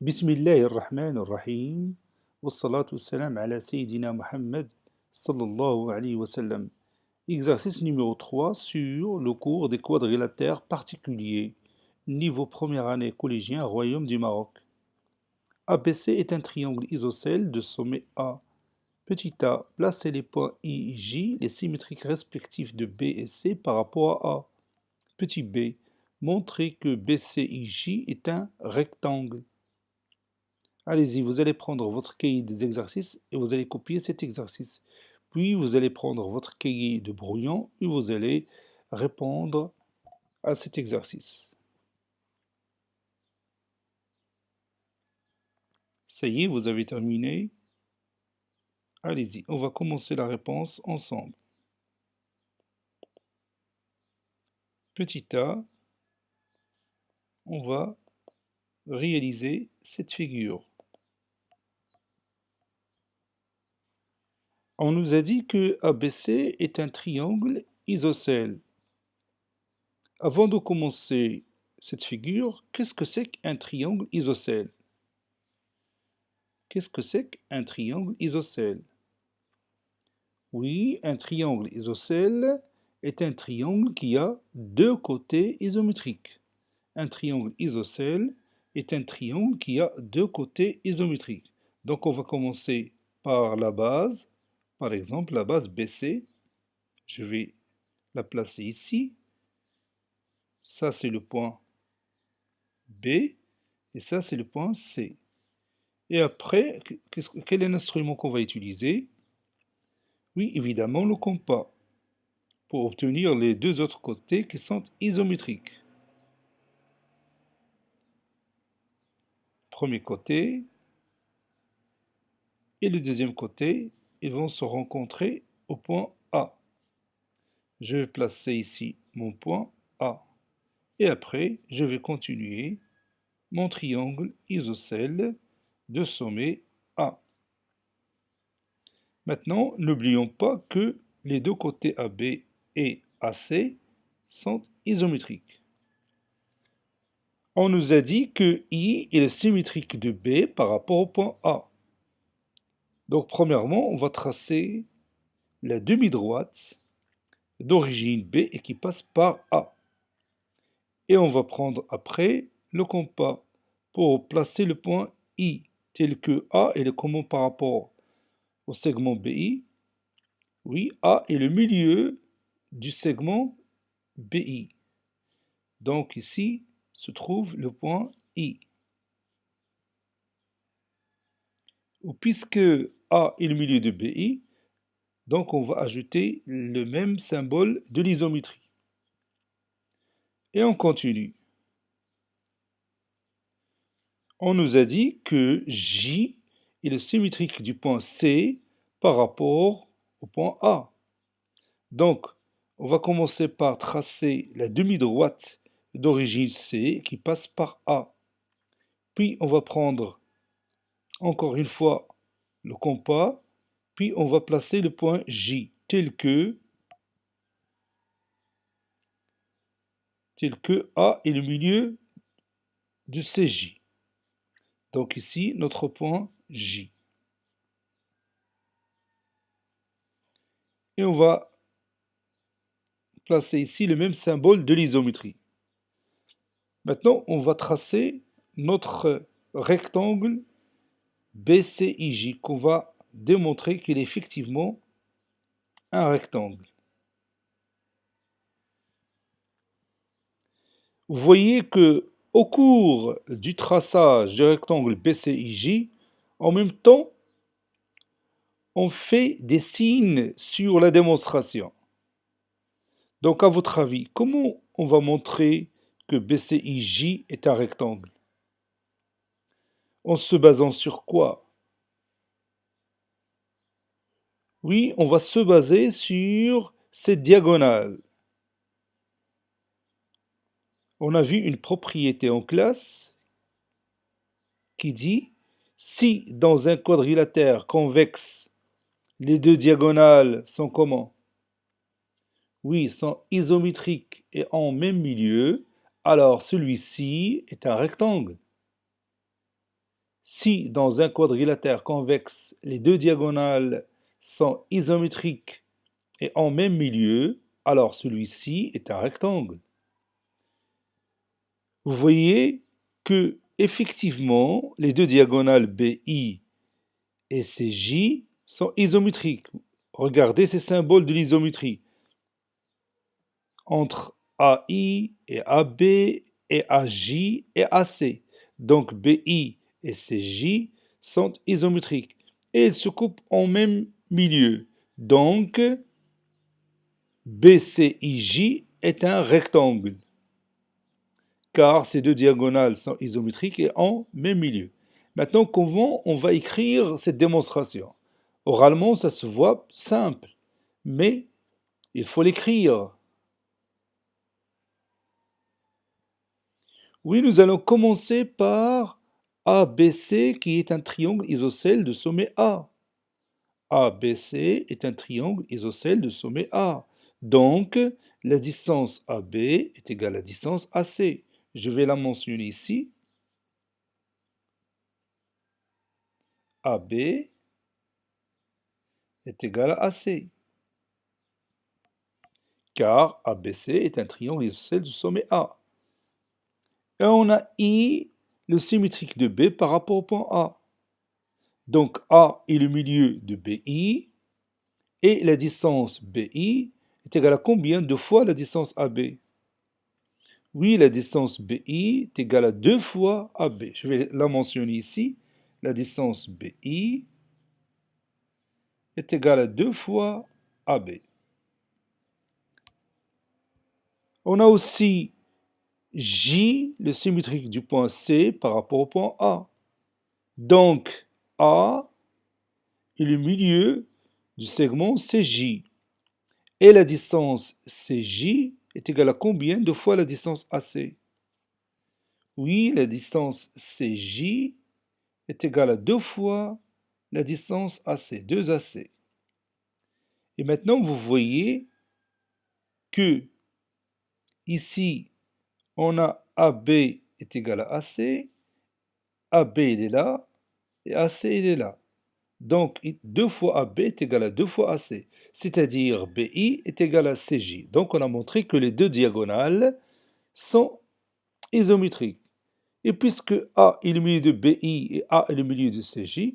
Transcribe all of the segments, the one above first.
بسم الله الرحمن الرحيم والصلاة والسلام على سيدنا Mohammed sallallahu alayhi wa sallam. Exercice numéro 3 sur le cours des quadrilatères particuliers. Niveau première année collégien, Royaume du Maroc. ABC est un triangle isocèle de sommet A. Petit a, placez les points I et J, les symétriques respectifs de B et C par rapport à A. Petit b, montrez que BCIJ est un rectangle. Allez-y, vous allez prendre votre cahier des exercices et vous allez copier cet exercice. Puis vous allez prendre votre cahier de brouillon et vous allez répondre à cet exercice. Ça y est, vous avez terminé. Allez-y, on va commencer la réponse ensemble. Petit a, on va réaliser cette figure. On nous a dit que ABC est un triangle isocèle. Avant de commencer cette figure, qu'est-ce que c'est qu'un triangle isocèle? Qu'est-ce que c'est qu'un triangle isocèle? Oui, un triangle isocèle est un triangle qui a deux côtés isométriques. Un triangle isocèle est un triangle qui a deux côtés isométriques. Donc on va commencer par la base, par exemple la base BC. Je vais la placer ici. Ça c'est le point B et ça c'est le point C. Et après, quel est l'instrument qu'on va utiliser? Oui, évidemment le compas, pour obtenir les deux autres côtés qui sont isométriques. Premier côté et le deuxième côté, ils vont se rencontrer au point A. Je vais placer ici mon point A. Et après, je vais continuer mon triangle isocèle de sommet A. Maintenant, n'oublions pas que les deux côtés AB et AC sont isométriques. On nous a dit que I est le symétrique de B par rapport au point A. Donc, premièrement, on va tracer la demi-droite d'origine B et qui passe par A. Et on va prendre après le compas pour placer le point I, tel que A est le comment par rapport au segment BI. Oui, A est le milieu du segment BI. Donc ici se trouve le point I. Puisque A est le milieu de BI, donc on va ajouter le même symbole de l'isométrie. Et on continue. On nous a dit que J est le symétrique du point C par rapport au point A. Donc, on va commencer par tracer la demi-droite d'origine C qui passe par A. Puis, on va prendre encore une fois le compas, puis on va placer le point J tel que A est le milieu de CJ. Donc ici, notre point J. Et on va placer ici le même symbole de l'isométrie. Maintenant, on va tracer notre rectangle BCIJ qu'on va démontrer qu'il est effectivement un rectangle. Vous voyez que au cours du traçage du rectangle BCIJ, en même temps, on fait des signes sur la démonstration. Donc, à votre avis, comment on va montrer que BCIJ est un rectangle? En se basant sur quoi? Oui, on va se baser sur cette diagonale. On a vu une propriété en classe qui dit si dans un quadrilatère convexe, les deux diagonales sont comment? Oui, sont isométriques et en même milieu, alors celui-ci est un rectangle. Si dans un quadrilatère convexe, les deux diagonales sont isométriques et en même milieu, alors celui-ci est un rectangle. Vous voyez que, effectivement, les deux diagonales BI et CJ sont isométriques. Regardez ces symboles de l'isométrie. Entre AI et AB et AJ et AC. Donc BI et CJ sont isométriques et ils se coupent en même milieu. Donc BCIJ est un rectangle car ces deux diagonales sont isométriques et en même milieu. Maintenant, comment on va écrire cette démonstration? Oralement, ça se voit simple, mais il faut l'écrire. Oui, nous allons commencer par ABC qui est un triangle isocèle de sommet A. ABC est un triangle isocèle de sommet A. Donc, la distance AB est égale à la distance AC. Je vais la mentionner ici. AB est égal à AC. Car ABC est un triangle isocèle du sommet A. Et on a I, le symétrique de B par rapport au point A. Donc A est le milieu de BI et la distance BI est égale à combien de fois la distance AB? Oui, la distance BI est égale à 2 fois AB. Je vais la mentionner ici. La distance BI est égale à 2 fois AB. On a aussi J, le symétrique du point C par rapport au point A. Donc, A est le milieu du segment CJ. Et la distance CJ est égale à combien de fois la distance AC? Oui, la distance CJ est égale à 2 fois la distance AC, 2 AC. Et maintenant, vous voyez que ici, on a AB est égal à AC, AB il est là, et AC il est là. Donc, 2 fois AB est égal à 2 fois AC, c'est-à-dire BI est égal à CJ. Donc, on a montré que les deux diagonales sont isométriques. Et puisque A est le milieu de BI et A est le milieu de CJ,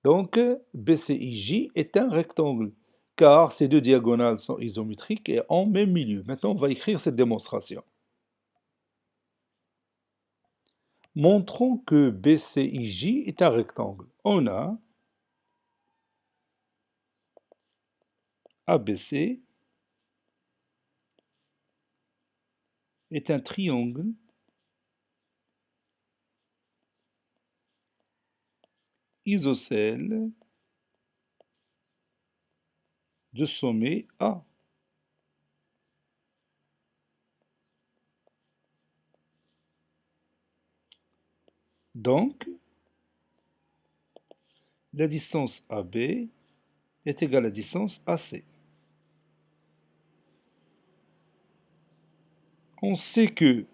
donc BCIJ est un rectangle, car ces deux diagonales sont isométriques et en même milieu. Maintenant, on va écrire cette démonstration. Montrons que BCIJ est un rectangle. On a ABC est un triangle isocèle de sommet A. Donc, la distance AB est égale à la distance AC. On sait que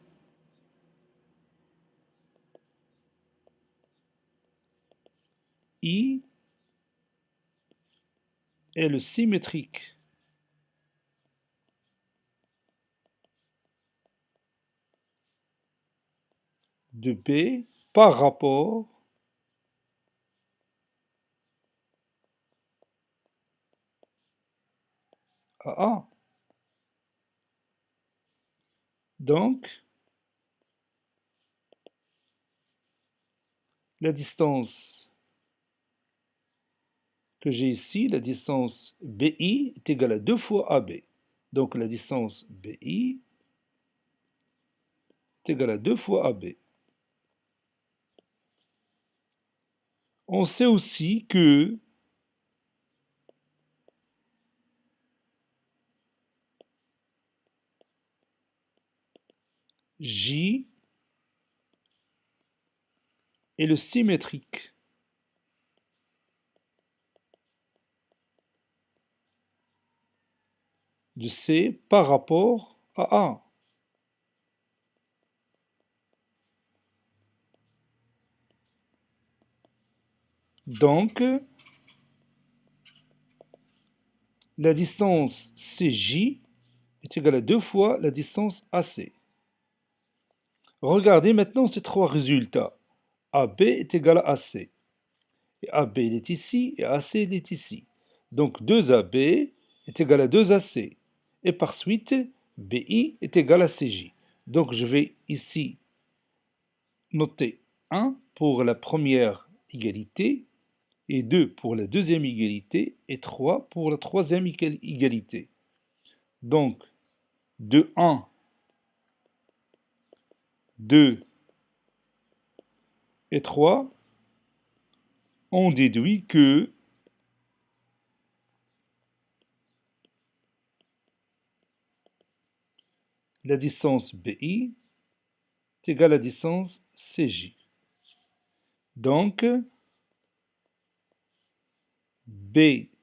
I est le symétrique de B par rapport à A. Donc, la distance que j'ai ici, la distance BI est égale à 2 fois AB. Donc la distance BI est égale à 2 fois AB. On sait aussi que J est le symétrique de C par rapport à A. Donc, la distance CJ est égale à 2 fois la distance AC. Regardez maintenant ces trois résultats. AB est égal à AC. Et AB il est ici et AC il est ici. Donc 2AB est égal à 2AC. Et par suite, BI est égal à CJ. Donc je vais ici noter 1 pour la première égalité, et 2 pour la deuxième égalité, et 3 pour la troisième égalité. Donc, de 1, 2 et 3, on déduit que la distance BI est égale à la distance CJ. Donc, BCIJ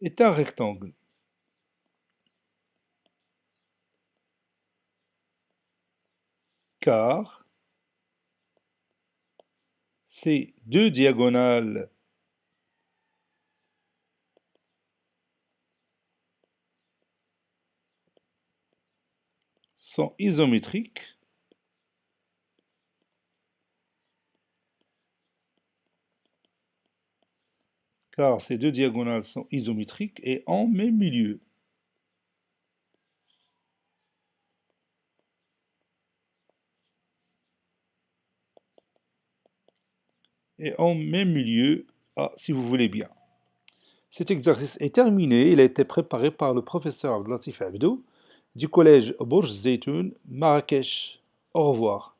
est un rectangle. Car ces deux diagonales sont isométriques. Car ces deux diagonales sont isométriques et en même milieu. Et en même milieu, si vous voulez bien. Cet exercice est terminé. Il a été préparé par le professeur Abdelatif Abdou du collège Bourj Zeytoun, Marrakech. Au revoir.